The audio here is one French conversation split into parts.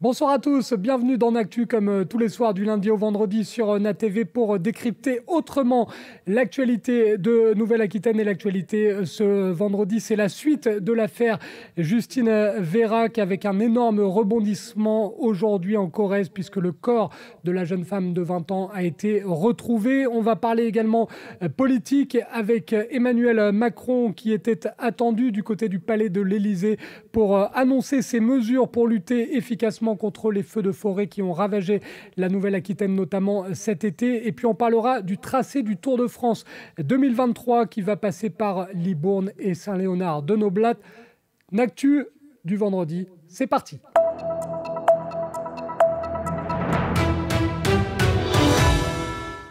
Bonsoir à tous, bienvenue dans Actu comme tous les soirs du lundi au vendredi sur NATV pour décrypter autrement l'actualité de Nouvelle-Aquitaine et l'actualité ce vendredi. C'est la suite de l'affaire Justine Vérac avec un énorme rebondissement aujourd'hui en Corrèze puisque le corps de la jeune femme de 20 ans a été retrouvé. On va parler également politique avec Emmanuel Macron qui était attendu du côté du palais de l'Élysée pour annoncer ses mesures pour lutter efficacement contre les feux de forêt qui ont ravagé la Nouvelle-Aquitaine notamment cet été. Et puis on parlera du tracé du Tour de France 2023 qui va passer par Libourne et Saint-Léonard-de-Noblat. L'actu du vendredi, c'est parti.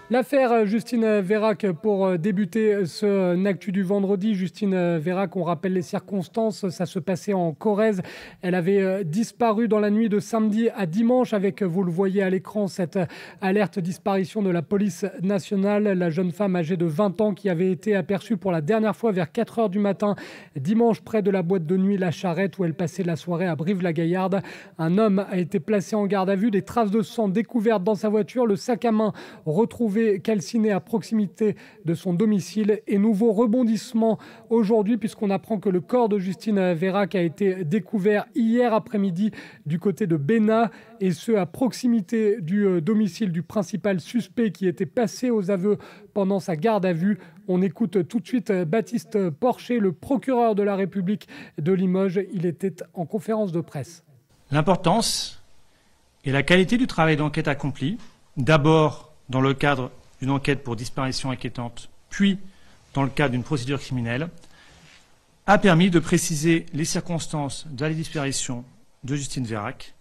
L'affaire Justine Vérac pour débuter ce Actu du vendredi. Justine Vérac, on rappelle les circonstances, ça se passait en Corrèze. Elle avait disparu dans la nuit de samedi à dimanche avec, vous le voyez à l'écran, cette alerte disparition de la police nationale. La jeune femme âgée de 20 ans qui avait été aperçue pour la dernière fois vers 4 h du matin dimanche près de la boîte de nuit La Charrette où elle passait la soirée à Brive-la-Gaillarde. Un homme a été placé en garde à vue, des traces de sang découvertes dans sa voiture, le sac à main retrouvé calciné à proximité de son domicile et nouveau rebondissement aujourd'hui puisqu'on apprend que le corps de Justine Vérac a été découvert hier après-midi du côté de Bénat et ce à proximité du domicile du principal suspect qui était passé aux aveux pendant sa garde à vue. On écoute tout de suite Baptiste Porcher, le procureur de la République de Limoges. Il était en conférence de presse. L'importance et la qualité du travail d'enquête accompli, d'abord dans le cadre d'une enquête pour disparition inquiétante, puis dans le cadre d'une procédure criminelle, a permis de préciser les circonstances de la disparition de Justine Vérac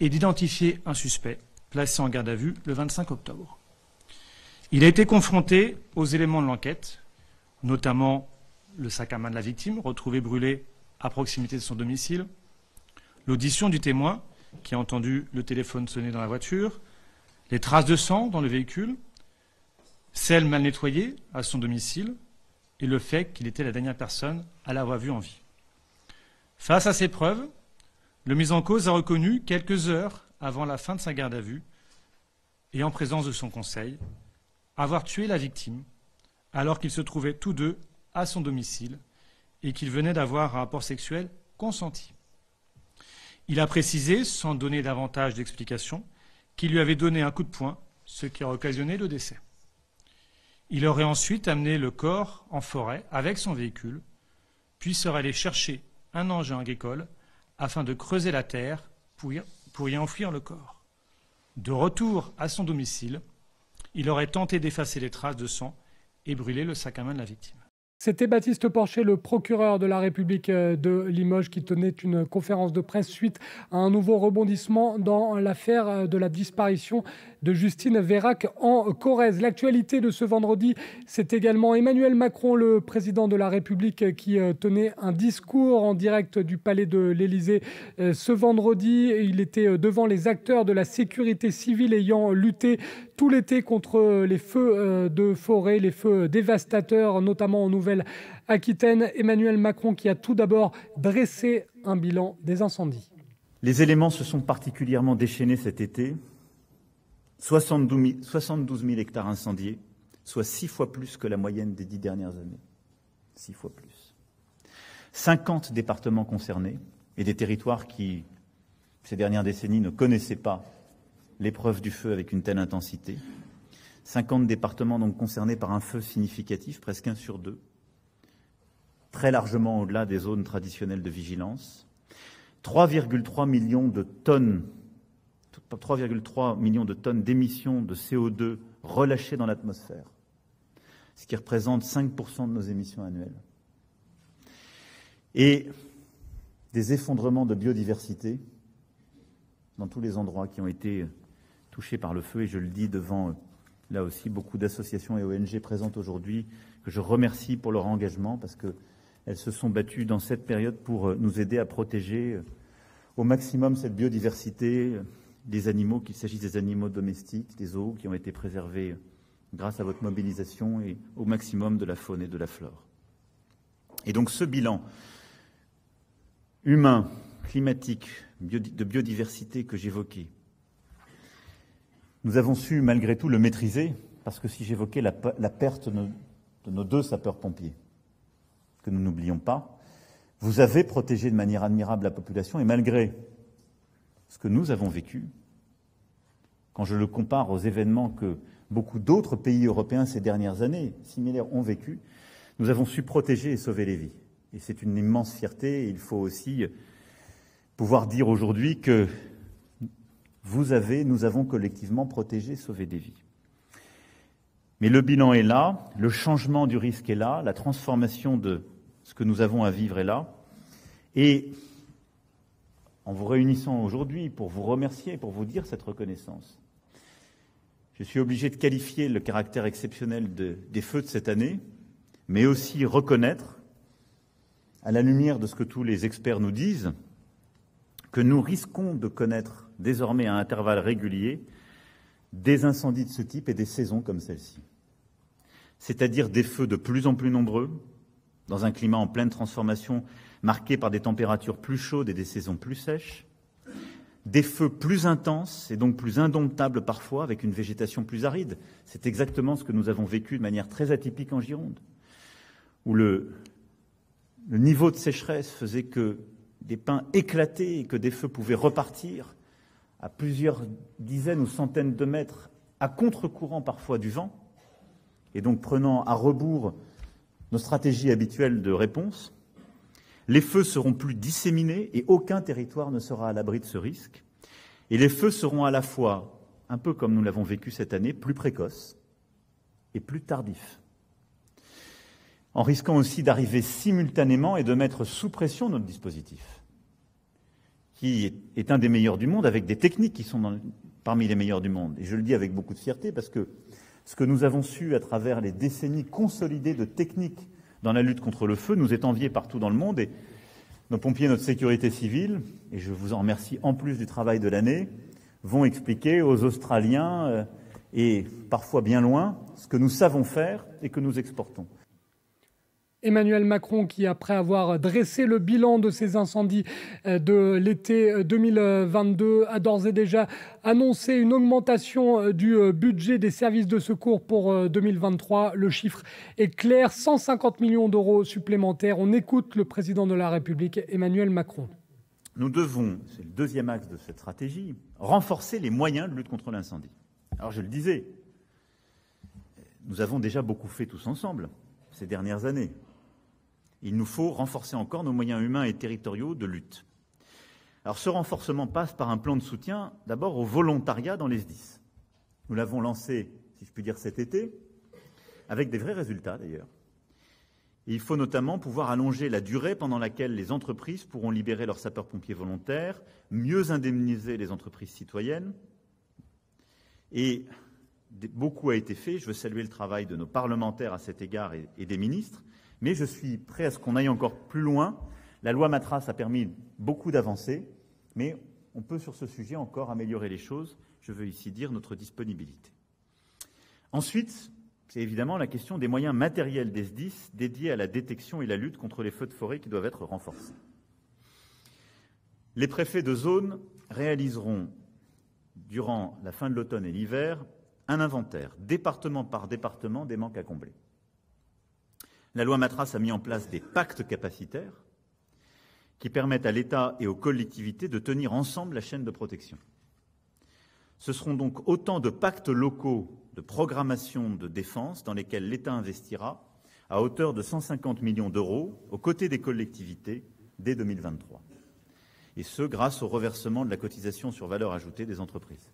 et d'identifier un suspect placé en garde à vue le 25 octobre. Il a été confronté aux éléments de l'enquête, notamment le sac à main de la victime, retrouvé brûlé à proximité de son domicile, l'audition du témoin qui a entendu le téléphone sonner dans la voiture, les traces de sang dans le véhicule, celles mal nettoyées à son domicile et le fait qu'il était la dernière personne à l'avoir vue en vie. Face à ces preuves, le mis en cause a reconnu quelques heures avant la fin de sa garde à vue et en présence de son conseil, avoir tué la victime alors qu'ils se trouvaient tous deux à son domicile et qu'ils venaient d'avoir un rapport sexuel consenti. Il a précisé, sans donner davantage d'explications, qu'il lui avait donné un coup de poing, ce qui a occasionné le décès. Il aurait ensuite amené le corps en forêt avec son véhicule, puis serait allé chercher un engin agricole afin de creuser la terre pour y enfouir le corps. De retour à son domicile, il aurait tenté d'effacer les traces de sang et brûler le sac à main de la victime. C'était Baptiste Porcher, le procureur de la République de Limoges, qui tenait une conférence de presse suite à un nouveau rebondissement dans l'affaire de la disparition de Justine Vérac en Corrèze. L'actualité de ce vendredi, c'est également Emmanuel Macron, le président de la République, qui tenait un discours en direct du palais de l'Élysée ce vendredi. Il était devant les acteurs de la sécurité civile ayant lutté tout l'été contre les feux de forêt, les feux dévastateurs, notamment en Nouvelle-Aquitaine. Emmanuel Macron qui a tout d'abord dressé un bilan des incendies. Les éléments se sont particulièrement déchaînés cet été. 72 000 hectares incendiés, soit 6 fois plus que la moyenne des 10 dernières années. 6 fois plus. 50 départements concernés et des territoires qui, ces dernières décennies, ne connaissaient pas l'épreuve du feu avec une telle intensité. 50 départements donc concernés par un feu significatif, presque 1 sur 2, très largement au-delà des zones traditionnelles de vigilance. 3,3 millions de tonnes d'émissions de CO2 relâchées dans l'atmosphère, ce qui représente 5% de nos émissions annuelles. Et des effondrements de biodiversité dans tous les endroits qui ont été touchés par le feu, et je le dis devant, là aussi, beaucoup d'associations et ONG présentes aujourd'hui, que je remercie pour leur engagement, parce qu'elles se sont battues dans cette période pour nous aider à protéger au maximum cette biodiversité, des animaux, qu'il s'agisse des animaux domestiques, des zoos qui ont été préservés grâce à votre mobilisation, et au maximum de la faune et de la flore. Et donc ce bilan humain, climatique, de biodiversité que j'évoquais, nous avons su malgré tout le maîtriser, parce que si j'évoquais la perte de nos 2 sapeurs-pompiers, que nous n'oublions pas, vous avez protégé de manière admirable la population, et malgré ce que nous avons vécu, quand je le compare aux événements que beaucoup d'autres pays européens ces dernières années similaires ont vécu, nous avons su protéger et sauver les vies. Et c'est une immense fierté, et il faut aussi pouvoir dire aujourd'hui que nous avons collectivement protégé et sauvé des vies. Mais le bilan est là, le changement du risque est là, la transformation de ce que nous avons à vivre est là. Et en vous réunissant aujourd'hui pour vous remercier, pour vous dire cette reconnaissance, je suis obligé de qualifier le caractère exceptionnel des feux de cette année, mais aussi reconnaître, à la lumière de ce que tous les experts nous disent, que nous risquons de connaître désormais à intervalles réguliers des incendies de ce type et des saisons comme celle-ci. C'est-à-dire des feux de plus en plus nombreux, dans un climat en pleine transformation, marqué par des températures plus chaudes et des saisons plus sèches, des feux plus intenses et donc plus indomptables parfois, avec une végétation plus aride. C'est exactement ce que nous avons vécu de manière très atypique en Gironde, où le niveau de sécheresse faisait que des pins éclataient et que des feux pouvaient repartir à plusieurs dizaines ou centaines de mètres, à contre-courant parfois du vent, et donc prenant à rebours nos stratégies habituelles de réponse. Les feux seront plus disséminés et aucun territoire ne sera à l'abri de ce risque. Et les feux seront à la fois, un peu comme nous l'avons vécu cette année, plus précoces et plus tardifs, en risquant aussi d'arriver simultanément et de mettre sous pression notre dispositif, qui est un des meilleurs du monde, avec des techniques qui sont parmi les meilleurs du monde. Et je le dis avec beaucoup de fierté, parce que ce que nous avons su à travers les décennies consolidées de techniques dans la lutte contre le feu nous est envié partout dans le monde. Et nos pompiers, notre sécurité civile, et je vous en remercie en plus du travail de l'année, vont expliquer aux Australiens, et parfois bien loin, ce que nous savons faire et que nous exportons. Emmanuel Macron qui, après avoir dressé le bilan de ces incendies de l'été 2022, a d'ores et déjà annoncé une augmentation du budget des services de secours pour 2023. Le chiffre est clair, 150 millions d'euros supplémentaires. On écoute le président de la République, Emmanuel Macron. Nous devons, c'est le deuxième axe de cette stratégie, renforcer les moyens de lutte contre l'incendie. Alors je le disais, nous avons déjà beaucoup fait tous ensemble ces dernières années. Il nous faut renforcer encore nos moyens humains et territoriaux de lutte. Alors ce renforcement passe par un plan de soutien d'abord au volontariat dans les SDIS. Nous l'avons lancé, si je puis dire, cet été, avec des vrais résultats d'ailleurs. Et il faut notamment pouvoir allonger la durée pendant laquelle les entreprises pourront libérer leurs sapeurs-pompiers volontaires, mieux indemniser les entreprises citoyennes. Et beaucoup a été fait. Je veux saluer le travail de nos parlementaires à cet égard et des ministres. Mais je suis prêt à ce qu'on aille encore plus loin. La loi Matras a permis beaucoup d'avancées, mais on peut sur ce sujet encore améliorer les choses. Je veux ici dire notre disponibilité. Ensuite, c'est évidemment la question des moyens matériels des SDIS dédiés à la détection et la lutte contre les feux de forêt qui doivent être renforcés. Les préfets de zone réaliseront, durant la fin de l'automne et l'hiver, un inventaire, département par département, des manques à combler. La loi Matras a mis en place des pactes capacitaires qui permettent à l'État et aux collectivités de tenir ensemble la chaîne de protection. Ce seront donc autant de pactes locaux de programmation de défense dans lesquels l'État investira à hauteur de 150 millions d'euros aux côtés des collectivités dès 2023. Et ce, grâce au reversement de la cotisation sur valeur ajoutée des entreprises.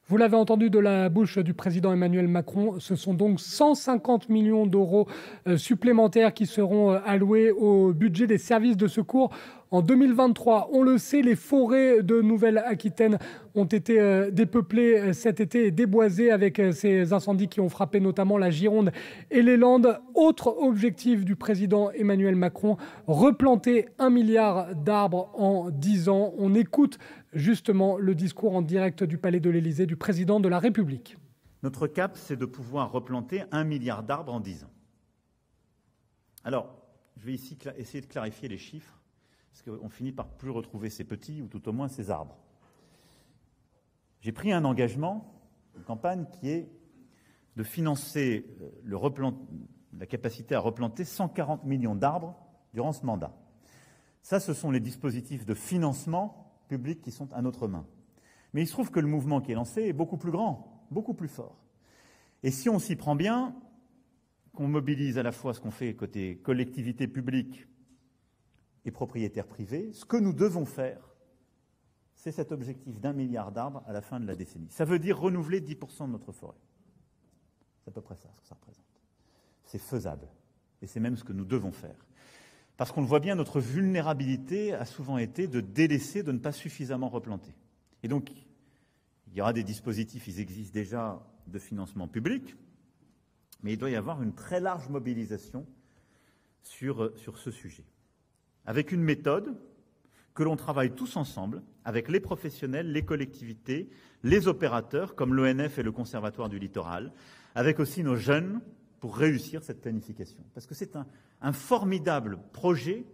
Vous l'avez entendu de la bouche du président Emmanuel Macron, ce sont donc 150 millions d'euros supplémentaires qui seront alloués au budget des services de secours en 2023. On le sait, les forêts de Nouvelle-Aquitaine ont été dépeuplées cet été et déboisées avec ces incendies qui ont frappé notamment la Gironde et les Landes. Autre objectif du président Emmanuel Macron, replanter 1 milliard d'arbres en 10 ans. On écoute justement le discours en direct du Palais de l'Élysée du président de la République. Notre cap, c'est de pouvoir replanter 1 milliard d'arbres en 10 ans. Alors, je vais ici essayer de clarifier les chiffres. parce qu'on finit par plus retrouver ces petits, ou tout au moins ces arbres. J'ai pris un engagement, une campagne, qui est de financer la capacité à replanter 140 millions d'arbres durant ce mandat. Ça, ce sont les dispositifs de financement public qui sont à notre main. Mais il se trouve que le mouvement qui est lancé est beaucoup plus grand, beaucoup plus fort. Et si on s'y prend bien, qu'on mobilise à la fois ce qu'on fait côté collectivité publique et propriétaires privés, ce que nous devons faire, c'est cet objectif d'1 milliard d'arbres à la fin de la décennie. Ça veut dire renouveler 10% de notre forêt. C'est à peu près ça, ce que ça représente. C'est faisable. Et c'est même ce que nous devons faire. Parce qu'on le voit bien, notre vulnérabilité a souvent été de délaisser, de ne pas suffisamment replanter. Et donc, il y aura des dispositifs, ils existent déjà, de financement public, mais il doit y avoir une très large mobilisation sur ce sujet. Avec une méthode que l'on travaille tous ensemble, avec les professionnels, les collectivités, les opérateurs, comme l'ONF et le Conservatoire du Littoral, avec aussi nos jeunes, pour réussir cette planification. Parce que c'est un formidable projet,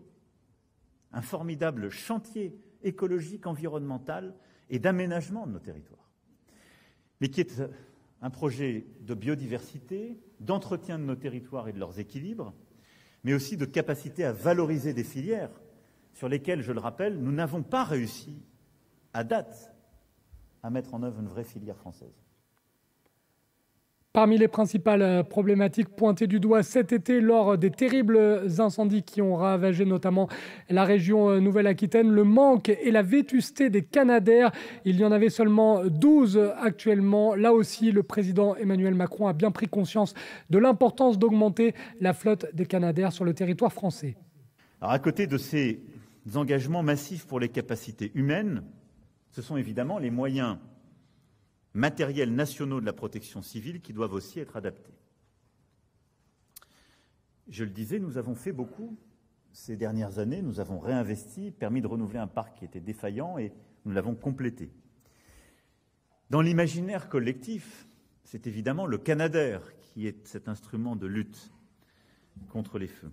un formidable chantier écologique, environnemental et d'aménagement de nos territoires. Mais qui est un projet de biodiversité, d'entretien de nos territoires et de leurs équilibres, mais aussi de capacité à valoriser des filières sur lesquelles, je le rappelle, nous n'avons pas réussi, à date, à mettre en œuvre une vraie filière française. Parmi les principales problématiques pointées du doigt cet été lors des terribles incendies qui ont ravagé notamment la région Nouvelle-Aquitaine, le manque et la vétusté des canadaires. Il y en avait seulement 12 actuellement. Là aussi, le président Emmanuel Macron a bien pris conscience de l'importance d'augmenter la flotte des canadaires sur le territoire français. Alors, à côté de ces engagements massifs pour les capacités humaines, ce sont évidemment les moyens matériels nationaux de la protection civile qui doivent aussi être adaptés. Je le disais, nous avons fait beaucoup ces dernières années, nous avons réinvesti, permis de renouveler un parc qui était défaillant et nous l'avons complété. Dans l'imaginaire collectif, c'est évidemment le Canadair qui est cet instrument de lutte contre les feux.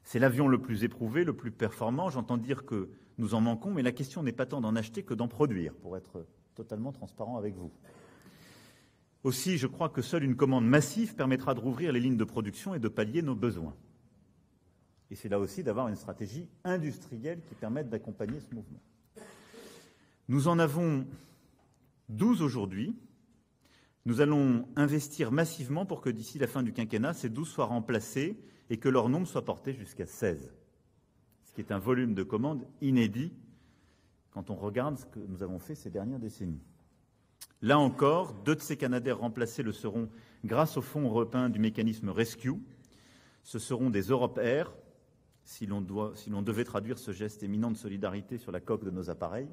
C'est l'avion le plus éprouvé, le plus performant. J'entends dire que nous en manquons, mais la question n'est pas tant d'en acheter que d'en produire, pour être totalement transparent avec vous. Aussi, je crois que seule une commande massive permettra de rouvrir les lignes de production et de pallier nos besoins. Et c'est là aussi d'avoir une stratégie industrielle qui permette d'accompagner ce mouvement. Nous en avons 12 aujourd'hui. Nous allons investir massivement pour que d'ici la fin du quinquennat, ces 12 soient remplacés et que leur nombre soit porté jusqu'à 16. Ce qui est un volume de commandes inédit quand on regarde ce que nous avons fait ces dernières décennies. Là encore, 2 de ces canadaires remplacés le seront grâce au fonds européen du mécanisme Rescue. Ce seront des Europe Air, si l'on devait traduire ce geste éminent de solidarité sur la coque de nos appareils.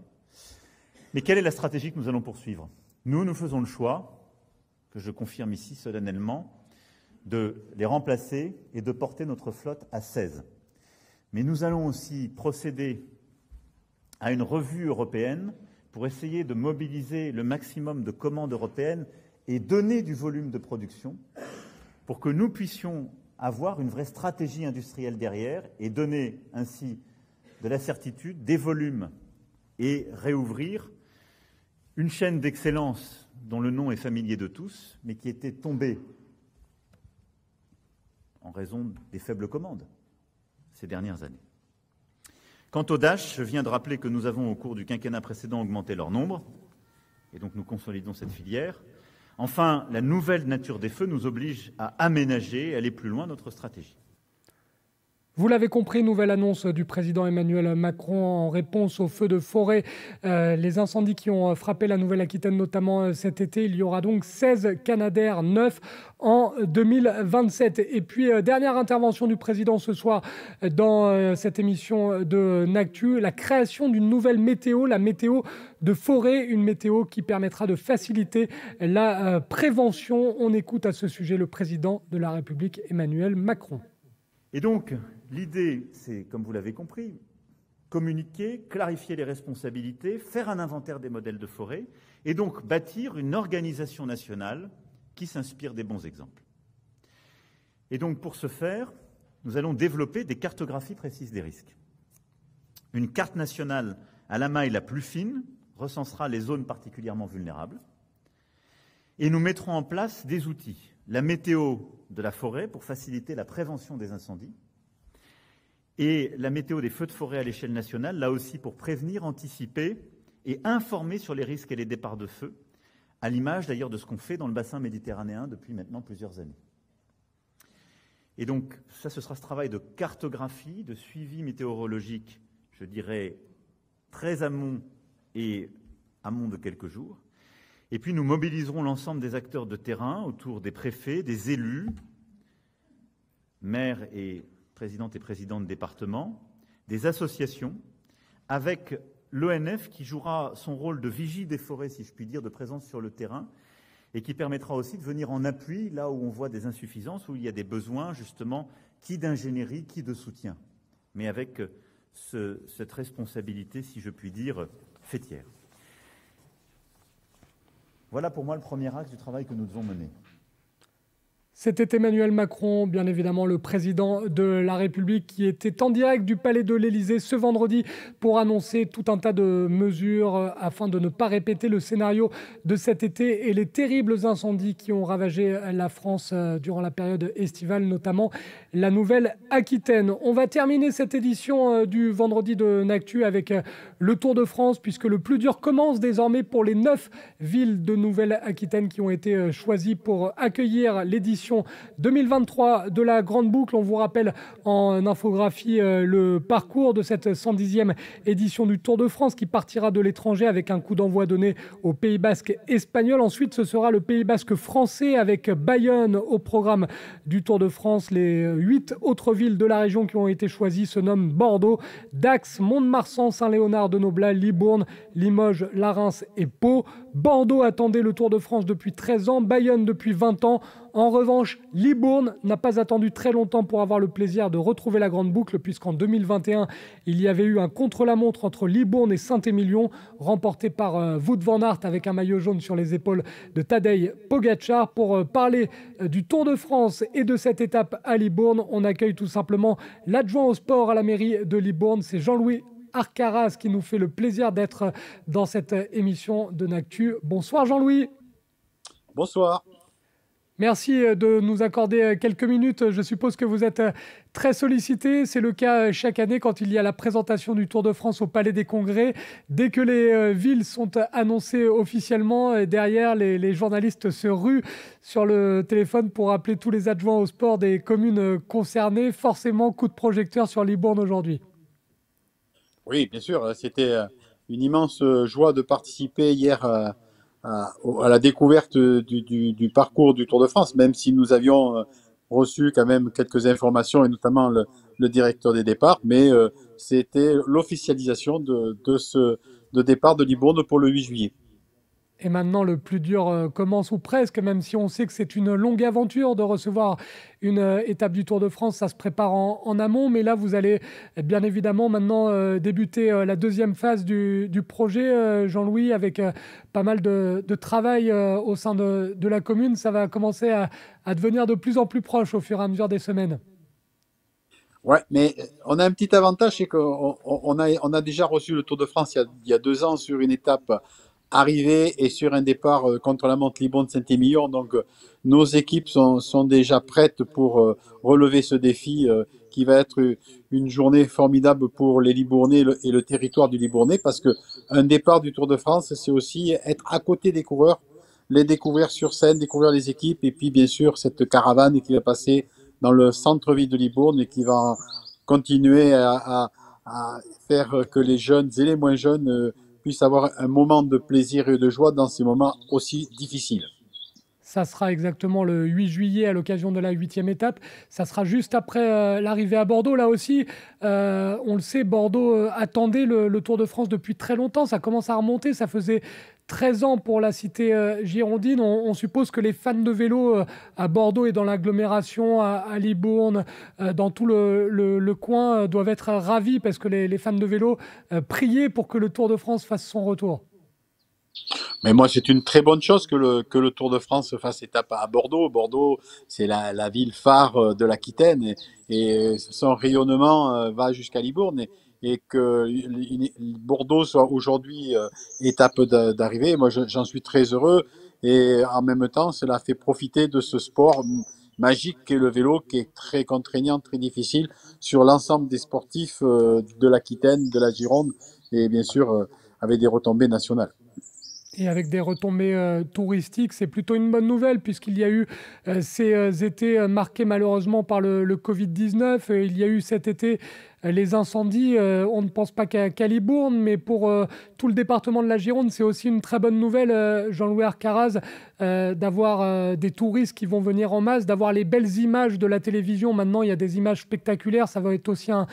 Mais quelle est la stratégie que nous allons poursuivre ? Nous faisons le choix, que je confirme ici solennellement, de les remplacer et de porter notre flotte à 16. Mais nous allons aussi procéder à une revue européenne pour essayer de mobiliser le maximum de commandes européennes et donner du volume de production pour que nous puissions avoir une vraie stratégie industrielle derrière et donner ainsi de la certitude, des volumes et réouvrir une chaîne d'excellence dont le nom est familier de tous, mais qui était tombée en raison des faibles commandes ces dernières années. Quant aux Dash, je viens de rappeler que nous avons, au cours du quinquennat précédent, augmenté leur nombre, et donc nous consolidons cette filière. Enfin, la nouvelle nature des feux nous oblige à aménager et aller plus loin notre stratégie. Vous l'avez compris, nouvelle annonce du président Emmanuel Macron en réponse aux feux de forêt, les incendies qui ont frappé la Nouvelle-Aquitaine notamment cet été. Il y aura donc 16 canadaires neufs en 2027. Et puis, dernière intervention du président ce soir dans cette émission de NACTU, la création d'une nouvelle météo, la météo de forêt, une météo qui permettra de faciliter la prévention. On écoute à ce sujet le président de la République, Emmanuel Macron. Et donc, l'idée, c'est, comme vous l'avez compris, communiquer, clarifier les responsabilités, faire un inventaire des modèles de forêt et donc bâtir une organisation nationale qui s'inspire des bons exemples. Et donc, pour ce faire, nous allons développer des cartographies précises des risques. Une carte nationale à la maille la plus fine recensera les zones particulièrement vulnérables. Et nous mettrons en place des outils. La météo de la forêt pour faciliter la prévention des incendies et la météo des feux de forêt à l'échelle nationale, là aussi pour prévenir, anticiper et informer sur les risques et les départs de feu, à l'image d'ailleurs de ce qu'on fait dans le bassin méditerranéen depuis maintenant plusieurs années. Et donc, ça, ce sera ce travail de cartographie, de suivi météorologique, je dirais, très amont et amont de quelques jours. Et puis, nous mobiliserons l'ensemble des acteurs de terrain autour des préfets, des élus, maires et présidentes et présidents de départements, des associations, avec l'ONF qui jouera son rôle de vigie des forêts, si je puis dire, de présence sur le terrain, et qui permettra aussi de venir en appui là où on voit des insuffisances, où il y a des besoins, justement, qui d'ingénierie, qui de soutien, mais avec cette responsabilité, si je puis dire, fêtière. Voilà pour moi le premier axe du travail que nous devons mener. C'était Emmanuel Macron, bien évidemment le président de la République, qui était en direct du Palais de l'Élysée ce vendredi pour annoncer tout un tas de mesures afin de ne pas répéter le scénario de cet été et les terribles incendies qui ont ravagé la France durant la période estivale, notamment la Nouvelle-Aquitaine. On va terminer cette édition du vendredi de N'Actu avec le Tour de France, puisque le plus dur commence désormais pour les 9 villes de Nouvelle-Aquitaine qui ont été choisies pour accueillir l'édition 2023 de la Grande Boucle. On vous rappelle en infographie le parcours de cette 110e édition du Tour de France qui partira de l'étranger avec un coup d'envoi donné au Pays Basque espagnol. Ensuite, ce sera le Pays Basque français avec Bayonne au programme du Tour de France. Les 8 autres villes de la région qui ont été choisies se nomment Bordeaux, Dax, Mont-de-Marsan, Saint-Léonard de Noblat, Libourne, Limoges, Larens et Pau. Bordeaux attendait le Tour de France depuis 13 ans, Bayonne depuis 20 ans. En revanche, Libourne n'a pas attendu très longtemps pour avoir le plaisir de retrouver la Grande Boucle, puisqu'en 2021, il y avait eu un contre-la-montre entre Libourne et Saint-Émilion, remporté par Wout van Aert avec un maillot jaune sur les épaules de Tadej Pogacar. Pour parler du Tour de France et de cette étape à Libourne, on accueille tout simplement l'adjoint au sport à la mairie de Libourne, c'est Jean-Louis Arcaraz qui nous fait le plaisir d'être dans cette émission de N'Actu. Bonsoir Jean-Louis. Bonsoir. Merci de nous accorder quelques minutes. Je suppose que vous êtes très sollicité. C'est le cas chaque année quand il y a la présentation du Tour de France au Palais des Congrès. Dès que les villes sont annoncées officiellement, derrière, les journalistes se ruent sur le téléphone pour appeler tous les adjoints au sport des communes concernées. Forcément, coup de projecteur sur Libourne aujourd'hui. Oui, bien sûr. C'était une immense joie de participer hier à la découverte du parcours du Tour de France, même si nous avions reçu quand même quelques informations, et notamment le directeur des départs, mais c'était l'officialisation de départ de Libourne pour le 8 juillet. Et maintenant, le plus dur commence, ou presque, même si on sait que c'est une longue aventure de recevoir une étape du Tour de France. Ça se prépare en amont, mais là, vous allez bien évidemment maintenant débuter la deuxième phase du projet, Jean-Louis, avec pas mal de travail au sein de la commune. Ça va commencer à devenir de plus en plus proche au fur et à mesure des semaines. Ouais, mais on a un petit avantage, c'est qu'on a déjà reçu le Tour de France il y a 2 ans sur une étape arrivée et sur un départ contre la montre Libourne-Saint-Émilion. Donc, nos équipes sont déjà prêtes pour relever ce défi qui va être une journée formidable pour les Libournais et le territoire du Libournais, parce que un départ du Tour de France, c'est aussi être à côté des coureurs, les découvrir sur scène, découvrir les équipes, et puis bien sûr cette caravane qui va passer dans le centre-ville de Libourne et qui va continuer à faire que les jeunes et les moins jeunes puissent avoir un moment de plaisir et de joie dans ces moments aussi difficiles. Ça sera exactement le 8 juillet à l'occasion de la 8e étape. Ça sera juste après l'arrivée à Bordeaux. Là aussi, on le sait, Bordeaux attendait le Tour de France depuis très longtemps. Ça commence à remonter. Ça faisait 13 ans pour la cité girondine. On suppose que les fans de vélo à Bordeaux et dans l'agglomération, à Libourne, dans tout le coin, doivent être ravis parce que les fans de vélo priaient pour que le Tour de France fasse son retour. Mais moi, c'est une très bonne chose que le Tour de France fasse étape à Bordeaux. Bordeaux, c'est la ville phare de l'Aquitaine et son rayonnement va jusqu'à Libourne. et que Bordeaux soit aujourd'hui étape d'arrivée. Moi, j'en suis très heureux et en même temps, cela fait profiter de ce sport magique qu'est le vélo, qui est très contraignant, très difficile sur l'ensemble des sportifs de l'Aquitaine, de la Gironde et bien sûr avec des retombées nationales. Et avec des retombées touristiques, c'est plutôt une bonne nouvelle puisqu'il y a eu ces étés marqués malheureusement par le Covid-19. Il y a eu cet été les incendies. On ne pense pas qu'à Libourne, mais pour tout le département de la Gironde, c'est aussi une très bonne nouvelle, Jean-Louis Arcaraz, d'avoir des touristes qui vont venir en masse, d'avoir les belles images de la télévision. Maintenant, il y a des images spectaculaires. Ça va être aussi un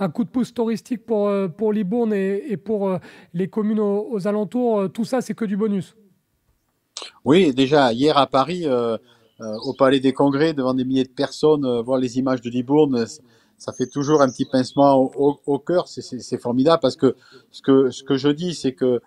coup de pouce touristique pour Libourne et pour les communes aux alentours. Tout ça, c'est que du bonus. Oui, déjà hier à Paris, au Palais des Congrès, devant des milliers de personnes, voir les images de Libourne, ça fait toujours un petit pincement au cœur. C'est formidable parce que ce que je dis, c'est que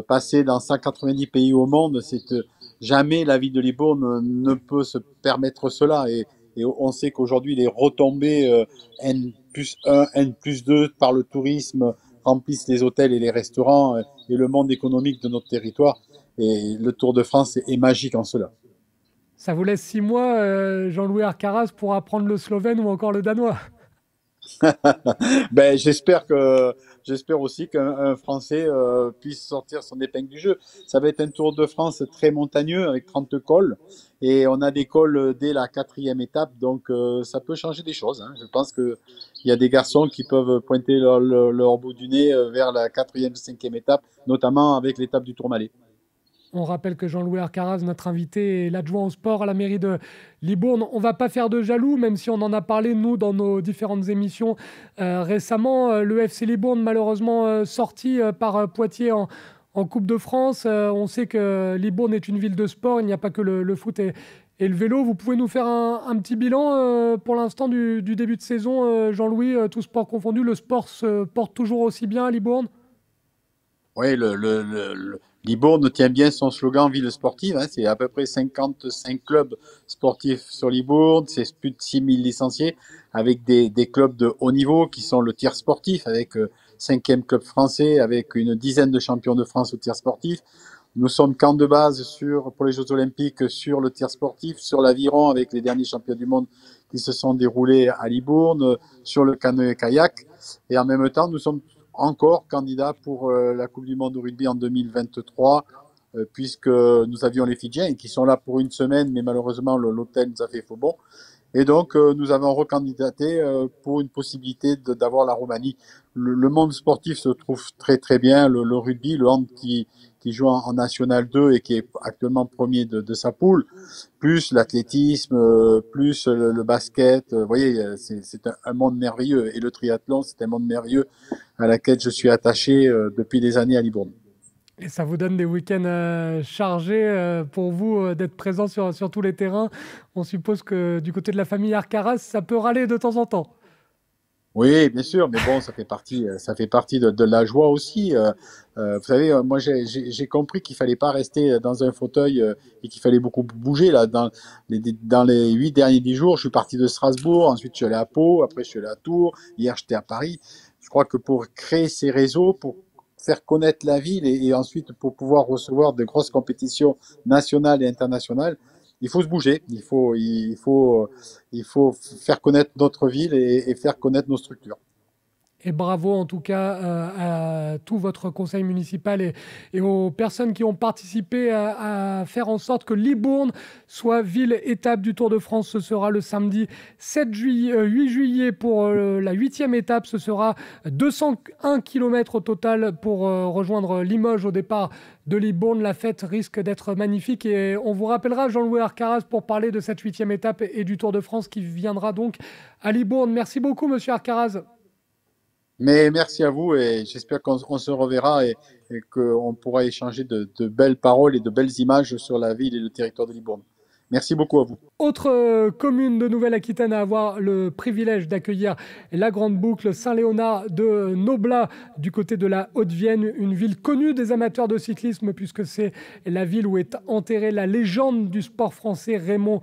passer dans 190 pays au monde, c'est que jamais la ville de Libourne ne peut se permettre cela. Et on sait qu'aujourd'hui, les retombées N+1, N+2 par le tourisme remplissent les hôtels et les restaurants et le monde économique de notre territoire. Et le Tour de France est magique en cela. Ça vous laisse 6 mois, Jean-Louis Arcaraz, pour apprendre le slovène ou encore le danois. Ben, j'espère aussi qu'un Français puisse sortir son épingle du jeu. Ça va être un Tour de France très montagneux avec 30 cols et on a des cols dès la quatrième étape, donc ça peut changer des choses, hein. Je pense qu'il y a des garçons qui peuvent pointer leur bout du nez vers la quatrième, cinquième étape, notamment avec l'étape du Tourmalet. On rappelle que Jean-Louis Arcaraz, notre invité, est l'adjoint au sport à la mairie de Libourne. On ne va pas faire de jaloux, même si on en a parlé, nous, dans nos différentes émissions récemment. Le FC Libourne, malheureusement, sorti par Poitiers en Coupe de France. On sait que Libourne est une ville de sport. Il n'y a pas que le foot et le vélo. Vous pouvez nous faire un petit bilan pour l'instant du début de saison, Jean-Louis, tout sport confondu. Le sport se porte toujours aussi bien à Libourne? Oui, Libourne tient bien son slogan ville sportive, hein. C'est à peu près 55 clubs sportifs sur Libourne. C'est plus de 6000 licenciés avec des clubs de haut niveau qui sont le tir sportif avec 5e club français, avec une dizaine de champions de France au tir sportif. Nous sommes camp de base pour les Jeux Olympiques sur le tir sportif, sur l'aviron avec les derniers champions du monde qui se sont déroulés à Libourne, sur le canoë-kayak. Et en même temps, nous sommes encore candidat pour la Coupe du Monde de rugby en 2023, puisque nous avions les Fidjiens qui sont là pour une semaine, mais malheureusement l'hôtel nous a fait faux bon. Et donc nous avons recandidaté pour une possibilité d'avoir la Roumanie. Le monde sportif se trouve très très bien. Le rugby, le hand qui joue en National 2 et qui est actuellement premier de sa poule, plus l'athlétisme, plus le basket. Vous voyez, c'est un monde merveilleux. Et le triathlon, c'est un monde merveilleux à laquelle je suis attaché depuis des années à Libourne. Et ça vous donne des week-ends chargés pour vous d'être présent sur tous les terrains. On suppose que du côté de la famille Arcaraz, ça peut râler de temps en temps. Oui, bien sûr, mais bon, ça fait partie de la joie aussi. Vous savez, moi, j'ai compris qu'il fallait pas rester dans un fauteuil et qu'il fallait beaucoup bouger. Là, dans les 10 jours, je suis parti de Strasbourg, ensuite je suis allé à Pau, après je suis allé à Tours, hier j'étais à Paris. Je crois que pour créer ces réseaux, pour faire connaître la ville et ensuite pour pouvoir recevoir de grosses compétitions nationales et internationales, il faut se bouger, il faut faire connaître notre ville et faire connaître nos structures. Et bravo en tout cas à tout votre conseil municipal et aux personnes qui ont participé à faire en sorte que Libourne soit ville étape du Tour de France. Ce sera le samedi 8 juillet pour la 8e étape. Ce sera 201 km au total pour rejoindre Limoges au départ de Libourne. La fête risque d'être magnifique et on vous rappellera Jean-Louis Arcaraz pour parler de cette 8e étape et du Tour de France qui viendra donc à Libourne. Merci beaucoup monsieur Arcaraz. Mais merci à vous et j'espère qu'on se reverra et qu'on pourra échanger de belles paroles et de belles images sur la ville et le territoire de Libourne. Merci beaucoup à vous. Autre commune de Nouvelle-Aquitaine à avoir le privilège d'accueillir la Grande Boucle, Saint-Léonard de Noblat, du côté de la Haute-Vienne, une ville connue des amateurs de cyclisme, puisque c'est la ville où est enterrée la légende du sport français Raymond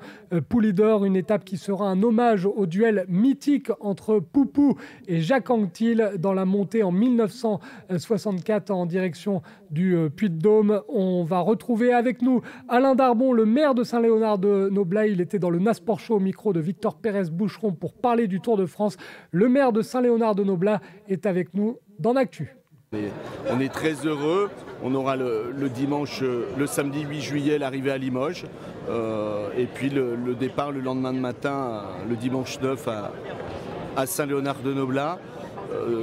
Poulidor, une étape qui sera un hommage au duel mythique entre Poupou et Jacques Anquetil dans la montée en 1964 en direction du Puy-de-Dôme. On va retrouver avec nous Alain Darbon, le maire de Saint-Léonard de Noblat. Il était dans le Nasport Show au micro de Victor Pérez-Boucheron pour parler du Tour de France. Le maire de Saint-Léonard de Noblat est avec nous dans l'actu. On est très heureux. On aura le dimanche, le samedi 8 juillet, l'arrivée à Limoges. Et puis le départ le lendemain de matin, le dimanche 9 à Saint-Léonard de Noblat.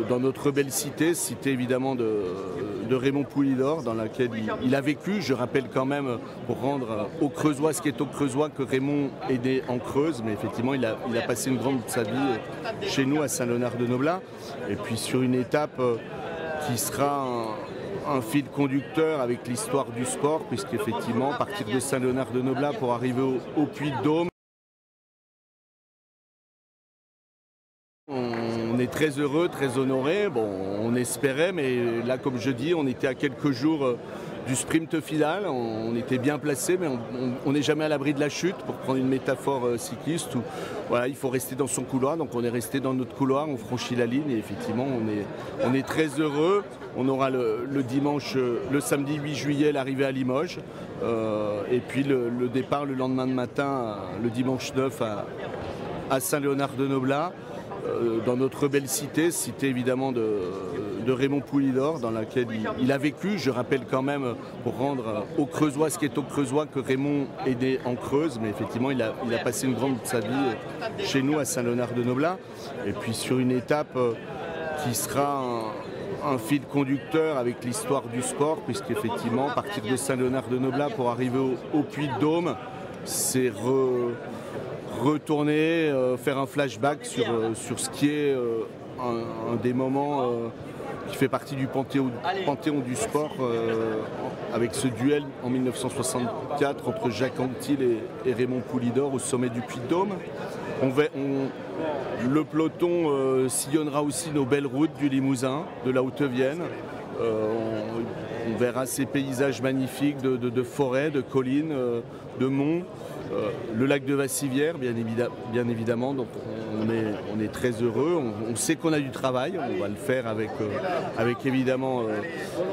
Dans notre belle cité évidemment de Raymond Poulidor, dans laquelle il a vécu. Je rappelle quand même, pour rendre aux Creusois ce qui est aux Creusois, que Raymond est né en Creuse, mais effectivement il a passé une grande de sa vie chez nous à Saint-Léonard de Noblat. Et puis sur une étape qui sera un fil conducteur avec l'histoire du sport, puisqu'effectivement partir de Saint-Léonard de Noblat pour arriver au Puy-de-Dôme, on est très heureux, très honoré. Bon, on espérait, mais là, comme je dis, on était à quelques jours du sprint final. On était bien placé, mais on n'est jamais à l'abri de la chute, pour prendre une métaphore cycliste. Où, voilà, il faut rester dans son couloir. Donc on est resté dans notre couloir, on franchit la ligne et effectivement, on est très heureux. On aura le dimanche, le samedi 8 juillet, l'arrivée à Limoges. Et puis le départ le lendemain de matin, le dimanche 9 à Saint-Léonard de Noblat. Dans notre belle cité évidemment de Raymond Poulidor, dans laquelle il a vécu. Je rappelle quand même, pour rendre aux Creusois ce qui est aux Creusois, que Raymond est né en Creuse, mais effectivement il a passé une grande de sa vie chez nous à Saint-Léonard de Noblat. Et puis sur une étape qui sera un fil conducteur avec l'histoire du sport, puisqu'effectivement partir de Saint-Léonard de Noblat pour arriver au Puy-de-Dôme, c'est retourner, faire un flashback sur ce qui est un des moments qui fait partie du panthéon du sport, avec ce duel en 1964 entre Jacques Anquetil et Raymond Poulidor au sommet du Puy-de-Dôme. Le peloton sillonnera aussi nos belles routes du Limousin, de la Haute-Vienne. On verra ces paysages magnifiques de forêts, de collines, de monts. Le lac de Vassivière, bien évidemment, donc on est très heureux. On sait qu'on a du travail, on va le faire avec évidemment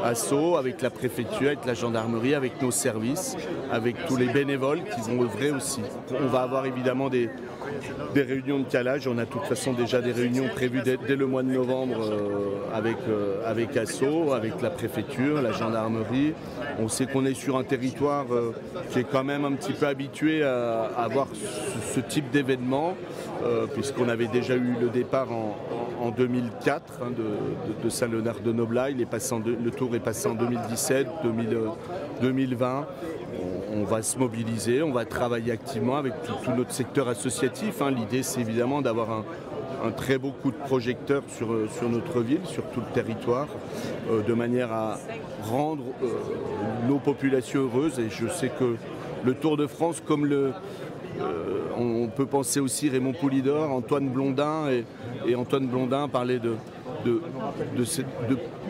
Asso, avec la préfecture, avec la gendarmerie, avec nos services, avec tous les bénévoles qui vont œuvrer aussi. On va avoir évidemment des réunions de calage. On a de toute façon déjà des réunions prévues dès le mois de novembre avec Asso, avec la préfecture, la gendarmerie. On sait qu'on est sur un territoire qui est quand même un petit peu habitué à avoir ce type d'événement, puisqu'on avait déjà eu le départ en 2004 de Saint-Léonard de Noblat. Le tour est passé en 2017, 2020. On va se mobiliser, on va travailler activement avec tout notre secteur associatif. L'idée, c'est évidemment d'avoir un très beau coup de projecteur sur notre ville, sur tout le territoire, de manière à rendre nos populations heureuses. Et je sais que le Tour de France, comme on peut penser aussi Raymond Poulidor, Antoine Blondin, et Antoine Blondin parlait de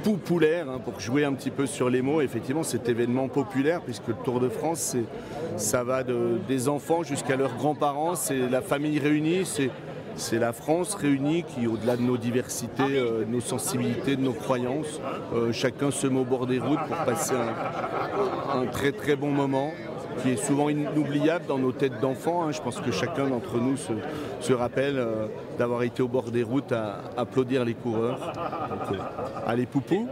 populaire, pour jouer un petit peu sur les mots. Effectivement, cet événement populaire, puisque le Tour de France, ça va des enfants jusqu'à leurs grands-parents, c'est la famille réunie, c'est la France réunie qui, au-delà de nos diversités, de nos sensibilités, de nos croyances, chacun se met au bord des routes pour passer un très très bon moment, qui est souvent inoubliable dans nos têtes d'enfants. Je pense que chacun d'entre nous se rappelle d'avoir été au bord des routes à applaudir les coureurs. Donc, allez Poupou.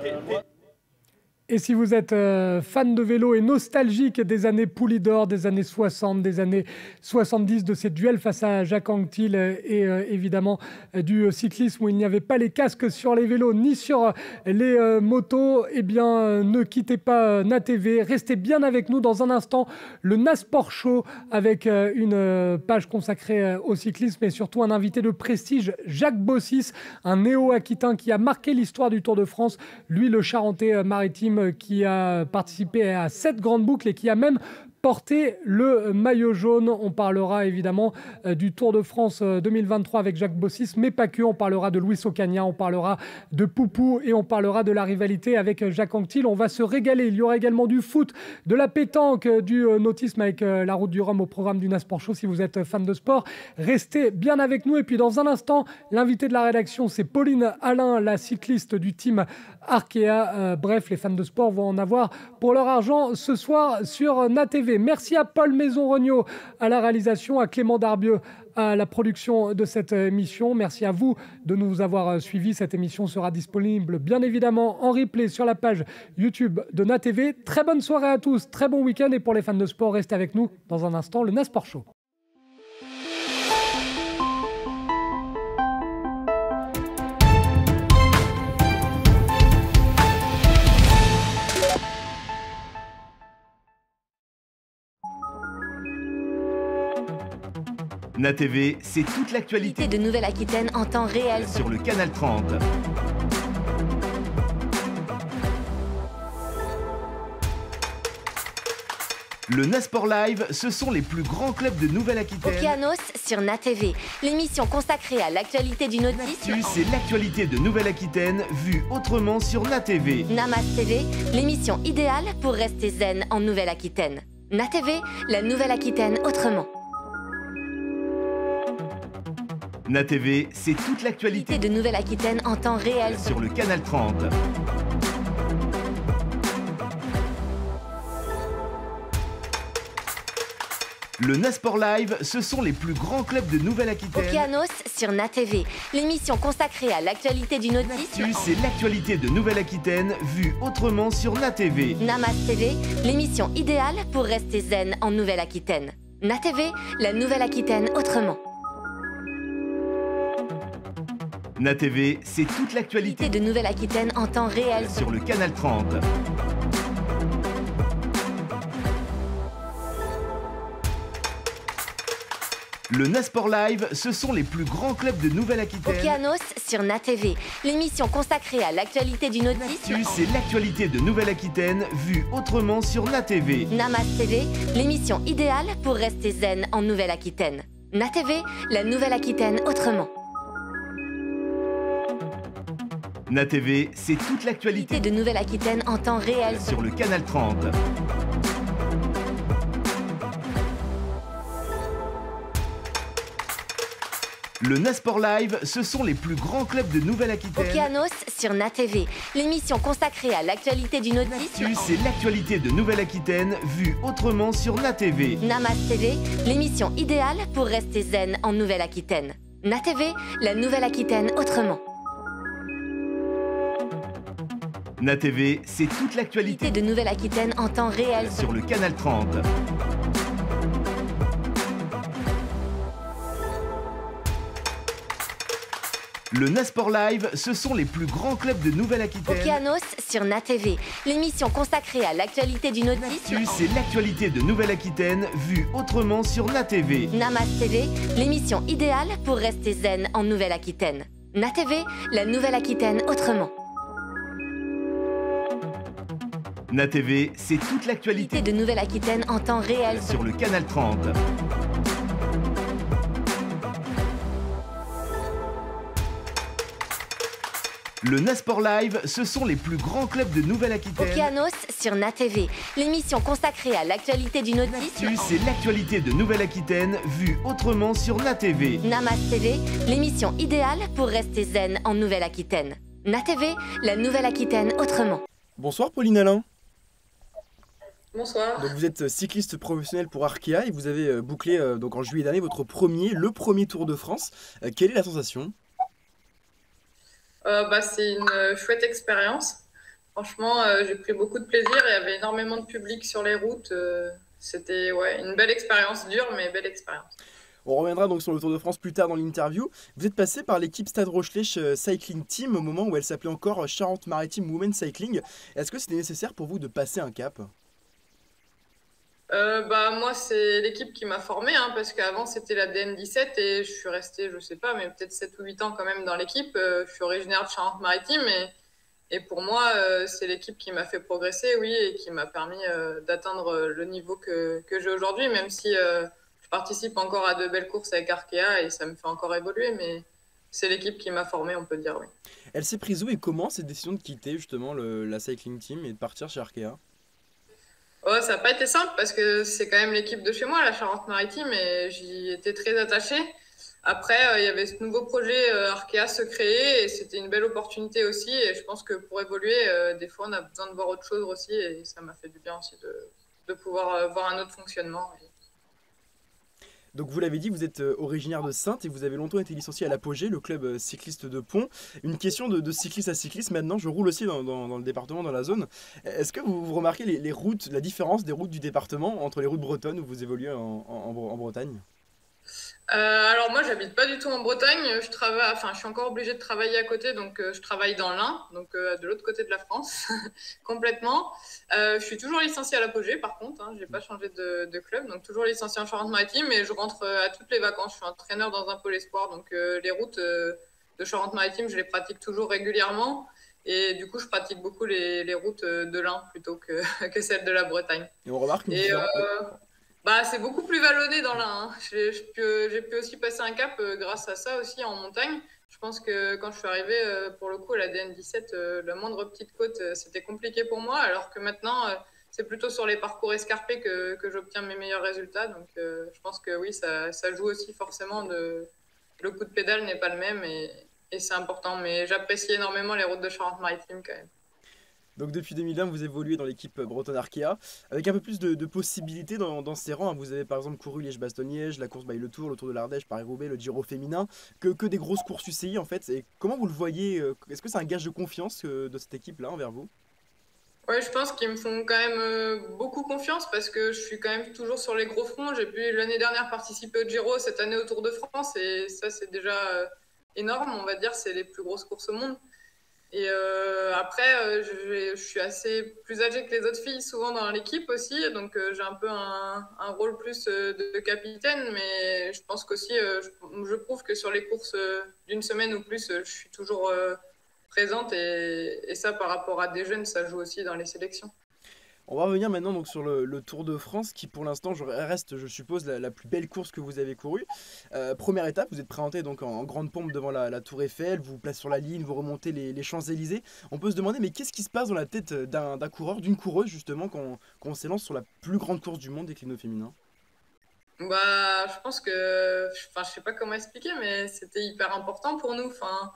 Et si vous êtes fan de vélo et nostalgique des années Poulidor, des années 60, des années 70, de ces duels face à Jacques Anquetil et évidemment du cyclisme où il n'y avait pas les casques sur les vélos ni sur les motos, eh bien ne quittez pas NaTV, restez bien avec nous dans un instant. Le Nasport Show avec une page consacrée au cyclisme et surtout un invité de prestige, Jacques Bossis, un néo-aquitain qui a marqué l'histoire du Tour de France, lui le Charentais maritime qui a participé à 7 grandes boucles et qui a même porter le maillot jaune. On parlera évidemment du Tour de France 2023 avec Jacques Bossis, mais pas que. On parlera de Luis Ocaña, on parlera de Poupou et on parlera de la rivalité avec Jacques Anquetil. On va se régaler. Il y aura également du foot, de la pétanque, du nautisme avec la Route du Rhum au programme du Nasport Show. Si vous êtes fan de sport, restez bien avec nous. Et puis dans un instant, l'invité de la rédaction, c'est Pauline Alain, la cycliste du team Arkea. Bref, les fans de sport vont en avoir pour leur argent ce soir sur NATV. Merci à Paul Maison-Regnault à la réalisation, à Clément Darbieux à la production de cette émission. Merci à vous de nous avoir suivis. Cette émission sera disponible bien évidemment en replay sur la page YouTube de NATV. Très bonne soirée à tous, très bon week-end et pour les fans de sport, restez avec nous dans un instant, le Nasport Show. NATV, c'est toute l'actualité de Nouvelle-Aquitaine en temps réel sur le canal 30. Le Nasport Live, ce sont les plus grands clubs de Nouvelle-Aquitaine. Okeanos sur NATV, l'émission consacrée à l'actualité du nautisme. C'est l'actualité de Nouvelle-Aquitaine vue autrement sur NATV. Namas TV, l'émission idéale pour rester zen en Nouvelle-Aquitaine. NATV, la Nouvelle-Aquitaine autrement. NATV, c'est toute l'actualité de Nouvelle-Aquitaine en temps réel sur le canal 30. Le Nasport Live, ce sont les plus grands clubs de Nouvelle-Aquitaine. Okeanos sur NATV, l'émission consacrée à l'actualité du nautisme. C'est l'actualité de Nouvelle-Aquitaine vue autrement sur NATV. Namas TV, l'émission idéale pour rester zen en Nouvelle-Aquitaine. NATV, la Nouvelle-Aquitaine autrement. NATV, c'est toute l'actualité de Nouvelle-Aquitaine en temps réel sur le canal 30. Le Nasport Live, ce sont les plus grands clubs de Nouvelle-Aquitaine. Okeanos sur NATV, l'émission consacrée à l'actualité du nautisme. C'est l'actualité de Nouvelle-Aquitaine vue autrement sur NATV. Namas TV, l'émission idéale pour rester zen en Nouvelle-Aquitaine. NATV, la Nouvelle-Aquitaine autrement. NATV, c'est toute l'actualité de Nouvelle-Aquitaine en temps réel sur le canal 30. Le Nasport Live, ce sont les plus grands clubs de Nouvelle-Aquitaine. Okeanos sur NATV, l'émission consacrée à l'actualité du nautisme. C'est l'actualité de Nouvelle-Aquitaine vue autrement sur NATV. Namas TV, l'émission idéale pour rester zen en Nouvelle-Aquitaine. NATV, la Nouvelle-Aquitaine autrement. NATV, c'est toute l'actualité de Nouvelle-Aquitaine en temps réel sur le canal 30. Le Nasport Live, ce sont les plus grands clubs de Nouvelle-Aquitaine. Okeanos sur NATV, l'émission consacrée à l'actualité du nautisme. C'est l'actualité de Nouvelle-Aquitaine vue autrement sur NATV. Namas TV, l'émission idéale pour rester zen en Nouvelle-Aquitaine. NATV, la Nouvelle-Aquitaine autrement. NATV, c'est toute l'actualité de Nouvelle-Aquitaine en temps réel sur le canal 30. Le Nasport Live, ce sont les plus grands clubs de Nouvelle-Aquitaine. Okeanos sur NATV, l'émission consacrée à l'actualité du nautisme. C'est l'actualité de Nouvelle-Aquitaine vue autrement sur NATV. Namas TV, l'émission idéale pour rester zen en Nouvelle-Aquitaine. NATV, la Nouvelle-Aquitaine autrement. Bonsoir Pauline Alain. Bonsoir. Donc vous êtes cycliste professionnel pour Arkea et vous avez bouclé donc en juillet dernier le premier Tour de France. Quelle est la sensation ? C'est une chouette expérience. Franchement, j'ai pris beaucoup de plaisir. Il y avait énormément de public sur les routes. C'était une belle expérience, dure mais belle expérience. On reviendra donc sur le Tour de France plus tard dans l'interview. Vous êtes passé par l'équipe Stade Rochelech Cycling Team au moment où elle s'appelait encore Charente-Maritime Women Cycling. Est-ce que c'était nécessaire pour vous de passer un cap ? Moi, c'est l'équipe qui m'a formée, parce qu'avant, c'était la DN17 et je suis restée, je sais pas, mais peut-être 7 ou 8 ans quand même dans l'équipe. Je suis originaire de Charente-Maritime Et pour moi, c'est l'équipe qui m'a fait progresser, oui, et qui m'a permis d'atteindre le niveau que j'ai aujourd'hui, même si je participe encore à de belles courses avec Arkea et ça me fait encore évoluer, mais c'est l'équipe qui m'a formé, on peut dire, oui. Elle s'est prise où et comment cette décision de quitter justement la Cycling Team et de partir chez Arkea? Oh, ça n'a pas été simple parce que c'est quand même l'équipe de chez moi, la Charente-Maritime, et j'y étais très attachée. Après, il y avait ce nouveau projet Arkea se créer et c'était une belle opportunité aussi. Et je pense que pour évoluer, des fois, on a besoin de voir autre chose aussi. Et ça m'a fait du bien aussi de pouvoir voir un autre fonctionnement. Donc vous l'avez dit, vous êtes originaire de Saintes et vous avez longtemps été licencié à l'Apogée, le club cycliste de Pont. Une question de cycliste à cycliste maintenant, je roule aussi dans le département, dans la zone. Est-ce que vous remarquez les routes, la différence des routes du département entre les routes bretonnes où vous évoluez en Bretagne? Alors moi, j'habite pas du tout en Bretagne. Je suis encore obligée de travailler à côté, donc je travaille dans l'Ain, donc de l'autre côté de la France, complètement. Je suis toujours licenciée à l'Apogée, par contre, hein, j'ai pas changé de club, donc toujours licenciée en Charente-Maritime, et je rentre à toutes les vacances. Je suis entraîneur dans un pôle espoir, donc les routes de Charente-Maritime, je les pratique toujours régulièrement. Et du coup, je pratique beaucoup les routes de l'Ain plutôt que, que celles de la Bretagne. Et on remarque une différence. Bah, c'est beaucoup plus vallonné dans l'Ain. Hein. J'ai pu aussi passer un cap grâce à ça aussi en montagne. Je pense que quand je suis arrivée, pour le coup, à la DN17, la moindre petite côte, c'était compliqué pour moi, alors que maintenant, c'est plutôt sur les parcours escarpés que j'obtiens mes meilleurs résultats. Donc, je pense que oui, ça joue aussi forcément. Le coup de pédale n'est pas le même et c'est important. Mais j'apprécie énormément les routes de Charente-Maritime quand même. Donc depuis 2020, vous évoluez dans l'équipe bretonne Arkea, avec un peu plus de possibilités dans ces rangs. Vous avez par exemple couru Liège-Bastogne-Liège, la course by le Tour de l'Ardèche, Paris-Roubaix, le Giro féminin, que des grosses courses UCI en fait. Et comment vous le voyez? Est-ce que c'est un gage de confiance de cette équipe-là envers vous? Ouais, je pense qu'ils me font quand même beaucoup confiance parce que je suis quand même toujours sur les gros fronts. J'ai pu l'année dernière participer au Giro, cette année au Tour de France, et ça c'est déjà énorme, on va dire, c'est les plus grosses courses au monde. Et après, je suis assez plus âgée que les autres filles souvent dans l'équipe aussi, donc j'ai un peu un rôle plus de capitaine, mais je pense qu'aussi, je prouve que sur les courses d'une semaine ou plus, je suis toujours présente, et ça par rapport à des jeunes, ça joue aussi dans les sélections. On va revenir maintenant donc sur le Tour de France qui pour l'instant reste, je suppose, la plus belle course que vous avez courue. Première étape, vous êtes présenté donc en grande pompe devant la Tour Eiffel, vous vous placez sur la ligne, vous remontez les Champs-Élysées. On peut se demander, mais qu'est-ce qui se passe dans la tête d'un coureur, d'une coureuse justement, quand on s'élance sur la plus grande course du monde déclinée au féminin? Bah, je pense que, enfin, je sais pas comment expliquer, mais c'était hyper important pour nous. Enfin,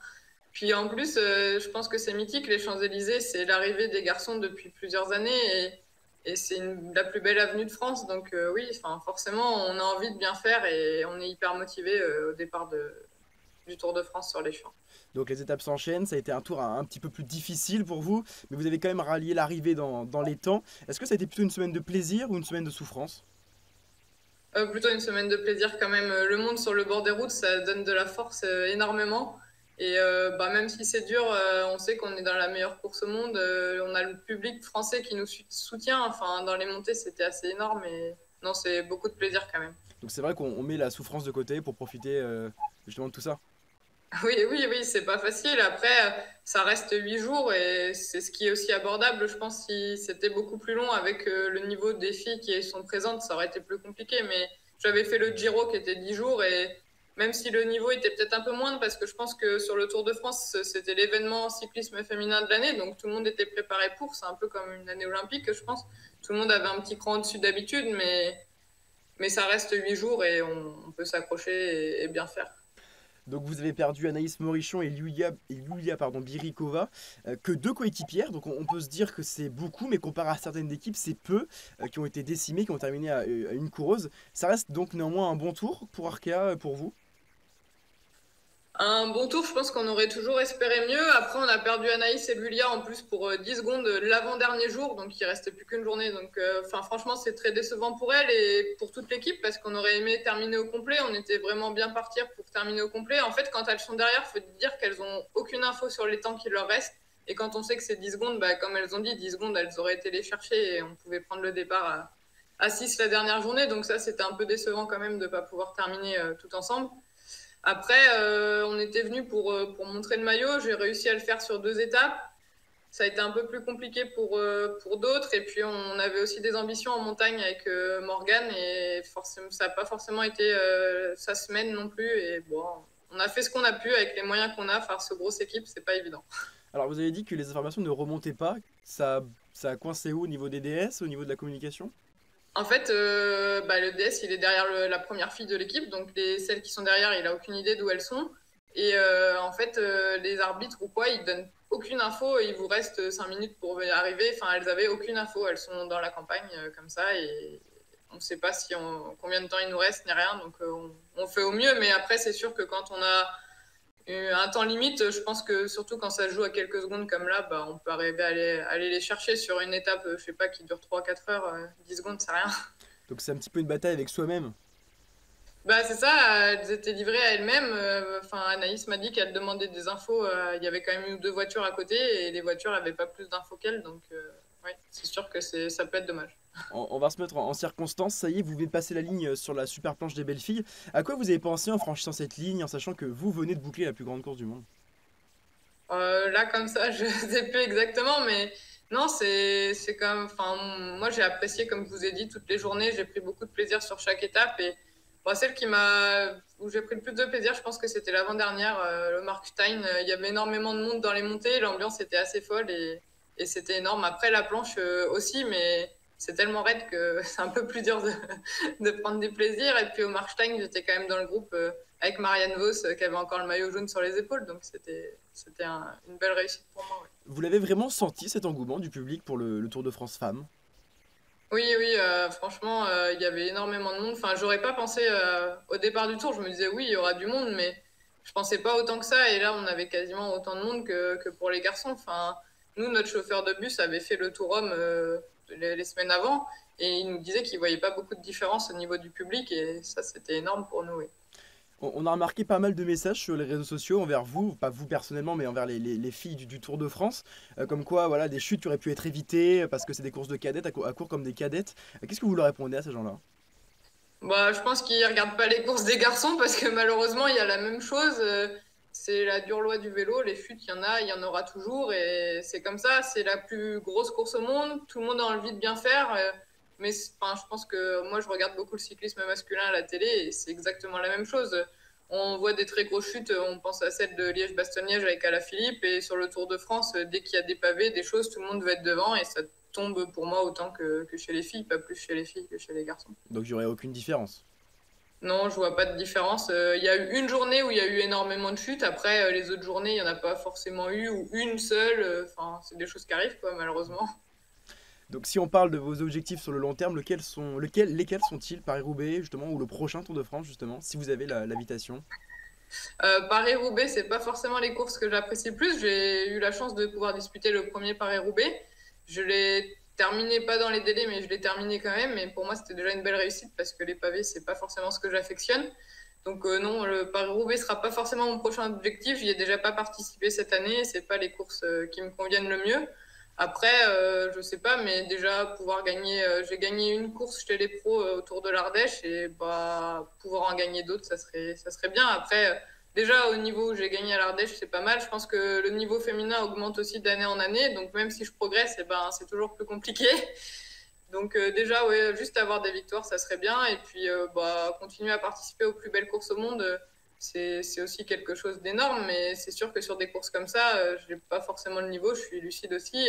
puis en plus, je pense que c'est mythique, les Champs-Élysées, c'est l'arrivée des garçons depuis plusieurs années, et c'est la plus belle avenue de France. Donc oui, enfin, forcément, on a envie de bien faire et on est hyper motivé au départ du Tour de France sur les champs. Donc les étapes s'enchaînent, ça a été un tour un petit peu plus difficile pour vous, mais vous avez quand même rallié l'arrivée dans les temps. Est-ce que ça a été plutôt une semaine de plaisir ou une semaine de souffrance? Plutôt une semaine de plaisir quand même. Le monde sur le bord des routes, ça donne de la force énormément. Et bah, même si c'est dur, on sait qu'on est dans la meilleure course au monde. On a le public français qui nous soutient. Enfin, dans les montées, c'était assez énorme. Et non, c'est beaucoup de plaisir quand même. Donc c'est vrai qu'on met la souffrance de côté pour profiter justement de tout ça. Oui, oui, oui, c'est pas facile. Après, ça reste 8 jours et c'est ce qui est aussi abordable. Je pense que si c'était beaucoup plus long avec le niveau des filles qui sont présentes, ça aurait été plus compliqué. Mais j'avais fait le Giro qui était 10 jours et même si le niveau était peut-être un peu moindre parce que je pense que sur le Tour de France, c'était l'événement cyclisme féminin de l'année. Donc tout le monde était préparé pour. C'est un peu comme une année olympique, je pense. Tout le monde avait un petit cran au-dessus d'habitude, mais ça reste 8 jours et on peut s'accrocher et bien faire. Donc vous avez perdu Anaïs Morichon et Yulia Birikova, que 2 coéquipières. Donc on peut se dire que c'est beaucoup, mais comparé à certaines équipes, c'est peu qui ont été décimées, qui ont terminé à une coureuse. Ça reste donc néanmoins un bon tour pour Arkea, pour vous? Un bon tour, je pense qu'on aurait toujours espéré mieux. Après, on a perdu Anaïs et Lulia en plus pour 10 secondes l'avant-dernier jour, donc il restait plus qu'une journée. Donc, franchement, c'est très décevant pour elle et pour toute l'équipe parce qu'on aurait aimé terminer au complet. On était vraiment bien partir pour terminer au complet. En fait, quand elles sont derrière, il faut dire qu'elles ont aucune info sur les temps qui leur restent. Et quand on sait que c'est 10 secondes, bah, comme elles ont dit, 10 secondes, elles auraient été les chercher et on pouvait prendre le départ à 6 la dernière journée. Donc ça, c'était un peu décevant quand même de ne pas pouvoir terminer tout ensemble. Après, on était venu pour montrer le maillot. J'ai réussi à le faire sur 2 étapes. ça a été un peu plus compliqué pour d'autres. Et puis, on avait aussi des ambitions en montagne avec Morgane. Et forcément, ça n'a pas forcément été sa semaine non plus. Et bon, on a fait ce qu'on a pu avec les moyens qu'on a. Faire ce grosse équipe, c'est pas évident. Alors vous avez dit que les informations ne remontaient pas. Ça a coincé où, au niveau des DS, au niveau de la communication? En fait, le DS, il est derrière la première fille de l'équipe. Donc, celles qui sont derrière, il n'a aucune idée d'où elles sont. Et en fait, les arbitres ou quoi, ils donnent aucune info. Il vous reste 5 minutes pour y arriver. Enfin, elles avaient aucune info. Elles sont dans la campagne comme ça. Et on ne sait pas combien de temps il nous reste ni rien. Donc, on fait au mieux. Mais après, c'est sûr que quand on a un temps limite, je pense que surtout quand ça se joue à quelques secondes comme là, on peut arriver à aller les chercher sur une étape, je sais pas, qui dure 3-4 heures, 10 secondes, c'est rien. Donc c'est un petit peu une bataille avec soi-même. C'est ça, elles étaient livrées à elles-mêmes. Anaïs m'a dit qu'elle demandait des infos. Il y avait quand même 1 ou 2 voitures à côté et les voitures n'avaient pas plus d'infos qu'elles. Donc, ouais, c'est sûr que ça peut être dommage. On va se mettre en circonstance. Ça y est, vous venez de passer la ligne sur la super planche des belles filles. À quoi vous avez pensé en franchissant cette ligne, en sachant que vous venez de boucler la plus grande course du monde? Là, comme ça, je sais plus exactement, mais non, c'est comme. Enfin, moi, j'ai apprécié, comme je vous ai dit, toutes les journées. J'ai pris beaucoup de plaisir sur chaque étape et celle où j'ai pris le plus de plaisir, je pense que c'était l'avant-dernière, le Markstein. Il y avait énormément de monde dans les montées, l'ambiance était assez folle et c'était énorme. Après, la planche aussi, mais c'est tellement raide que c'est un peu plus dur de prendre du plaisir. Et puis au Markstein, j'étais quand même dans le groupe avec Marianne Vos qui avait encore le maillot jaune sur les épaules, donc c'était une belle réussite pour moi. Ouais. Vous l'avez vraiment senti, cet engouement du public pour le Tour de France Femmes? Oui, franchement, il y avait énormément de monde. Enfin, j'aurais pas pensé au départ du tour. Je me disais, oui, il y aura du monde, mais je pensais pas autant que ça. Et là, on avait quasiment autant de monde que pour les garçons. Enfin, nous, notre chauffeur de bus avait fait le Tour Homme les semaines avant. Et il nous disait qu'il voyait pas beaucoup de différence au niveau du public. Et ça, c'était énorme pour nous. Oui. On a remarqué pas mal de messages sur les réseaux sociaux envers vous, pas vous personnellement, mais envers les filles du Tour de France, comme quoi voilà, des chutes qui auraient pu être évitées parce que c'est des courses de cadettes, à court comme des cadettes. Qu'est-ce que vous leur répondez à ces gens-là? Je pense qu'ils regardent pas les courses des garçons parce que malheureusement, il y a la même chose. C'est la dure loi du vélo, les chutes, il y en aura toujours et c'est comme ça. C'est la plus grosse course au monde, tout le monde a envie de bien faire. Mais je pense que moi, je regarde beaucoup le cyclisme masculin à la télé et c'est exactement la même chose. On voit des très grosses chutes, on pense à celle de Liège-Bastogne-Liège avec Alaphilippe et sur le Tour de France, dès qu'il y a des pavés, des choses, tout le monde veut être devant et ça tombe pour moi autant que chez les filles, pas plus chez les filles que chez les garçons. Donc il n'y aurait aucune différence? Non, je vois pas de différence. Il y a eu une journée où il y a eu énormément de chutes, après les autres journées, il n'y en a pas forcément eu ou une seule. C'est des choses qui arrivent, quoi, malheureusement. Donc si on parle de vos objectifs sur le long terme, lesquels sont-ils? Paris-Roubaix justement ou le prochain Tour de France justement, si vous avez l'invitation? Paris-Roubaix, c'est pas forcément les courses que j'apprécie le plus. J'ai eu la chance de pouvoir disputer le premier Paris-Roubaix. Je l'ai terminé pas dans les délais, mais je l'ai terminé quand même. Et pour moi, c'était déjà une belle réussite parce que les pavés, c'est pas forcément ce que j'affectionne. Donc non, le Paris-Roubaix sera pas forcément mon prochain objectif. J'y ai déjà pas participé cette année. C'est pas les courses qui me conviennent le mieux. Après, je sais pas, mais déjà pouvoir gagner, j'ai gagné une course chez les pros autour de l'Ardèche et pouvoir en gagner d'autres, ça serait bien. Après, déjà au niveau où j'ai gagné à l'Ardèche, c'est pas mal. Je pense que le niveau féminin augmente aussi d'année en année, donc même si je progresse, c'est toujours plus compliqué. Donc déjà, ouais, juste avoir des victoires, ça serait bien. Et puis continuer à participer aux plus belles courses au monde. C'est aussi quelque chose d'énorme, mais c'est sûr que sur des courses comme ça, je n'ai pas forcément le niveau, je suis lucide aussi,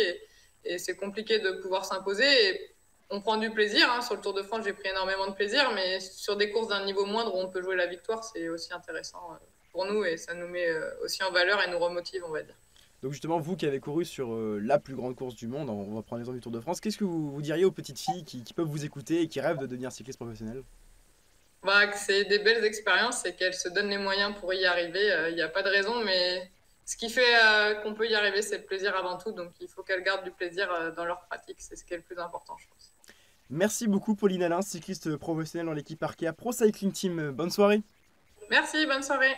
et c'est compliqué de pouvoir s'imposer. Et on prend du plaisir, hein. Sur le Tour de France, j'ai pris énormément de plaisir, mais sur des courses d'un niveau moindre où on peut jouer la victoire, c'est aussi intéressant pour nous, et ça nous met aussi en valeur et nous remotive, on va dire. Donc justement, vous qui avez couru sur la plus grande course du monde, on va prendre l'exemple du Tour de France, qu'est-ce que vous diriez aux petites filles qui peuvent vous écouter et qui rêvent de devenir cycliste professionnel? Que c'est des belles expériences et qu'elles se donnent les moyens pour y arriver. Il n'y a pas de raison, mais ce qui fait qu'on peut y arriver, c'est le plaisir avant tout. Donc il faut qu'elles gardent du plaisir dans leur pratique. C'est ce qui est le plus important, je pense. Merci beaucoup Pauline Alain, cycliste professionnelle dans l'équipe Arkea Pro Cycling Team. Bonne soirée. Merci, bonne soirée.